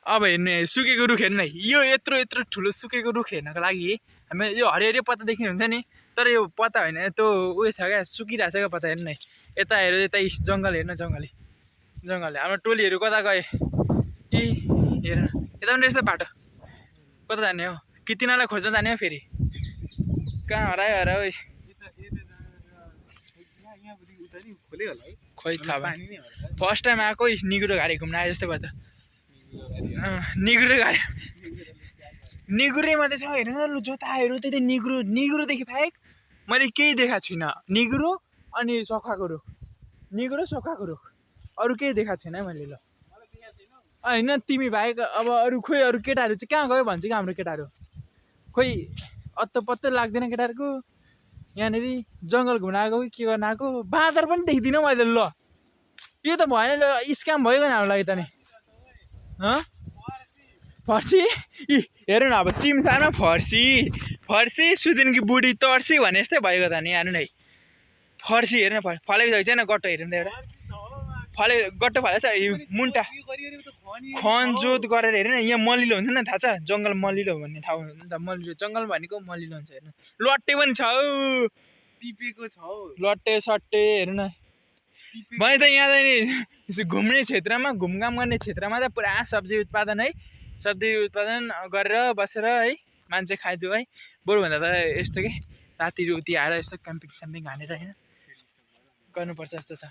अब हेर्ने सुकेको रुख हेर्नु है, यो यत्रो यत्रो ठुलो सुकेको रुख हेर्नको लागि हामी यो हरियो पत्ता देख्ने हुन्छ नि, तर यो पत्ता होइन, त्यो उयो छ क्या, सुकिरहेको छ क्या पत्ता। हेर्नु है, यता हेर, यता जङ्गल हेर्नु, जङ्गलै जङ्गल। हाम्रो टोलीहरू कता गए? यी हेर्नु, यता पनि रहेछ बाटो, कता जाने हो? कि तिनीहरूलाई खोज्न जाने हो फेरि? कहाँ हरायो हरा ओइ, खोइ थाहा भयो। फर्स्ट टाइम आएको निगुरो घारी घुम्न आयो जस्तो भयो त। निगुरो घारी, निगुरै मात्रै छ हेर्नु, जोताहरू त्यही निगुरो, निगुरोदेखि बाहेक मैले केही देखाएको छुइनँ। निगुरो अनि सखाको रुख, निगुरो सखाको रुख, अरू केही देखाएको छैन है मैले। ल होइन तिमी बाहेक अब अरू खोइ, अरू केटाहरू चाहिँ कहाँ गयो भन्छ कि हाम्रो केटाहरू, खोइ अत्तो पत्तो लाग्दैन केटाहरूको। यहाँनिर जङ्गल घुम्न आएको कि के गर्न आएको? बाँदर पनि देख्दिनँ मैले। ल यो त भएन, स्क्याम भयो नि हाम्रो लागि त नि। फर्सी, इ हेर्नु न, अब सिमसारमा फर्सी, फर्सी सुदिनकी बुढी तर्सी भने जस्तै भएको त नि। हेर्नु न, फर्सी हेर्नु, फलेको छैन गट्टो हेर्नु त, एउटा फले गट्टो फलेको छ। मुन्टा खनजोत गरेर हेर्नु न, यहाँ मलिलो हुन्छ नि, थाहा छ? जङ्गल मलिलो भन्ने थाहा हुन्छ नि त, मलिलो जङ्गल भनेको मलिलो हुन्छ। हेर्नु, लट्टे पनि छ हौ, टिपेको छ हौ, लट्टे सट्टे। हेर्नु न, मैले त यहाँ नि घुम्ने क्षेत्रमा, घुमघाम गर्ने क्षेत्रमा त पुरा सब्जी उत्पादन है, सब्जी उत्पादन गरेर बसेर है मान्छे खाइदियो है। बरुभन्दा त यस्तो के राति उति आएर यसो क्याम्पिङ स्याम्पिङ हानेर होइन गर्नुपर्छ जस्तो छ।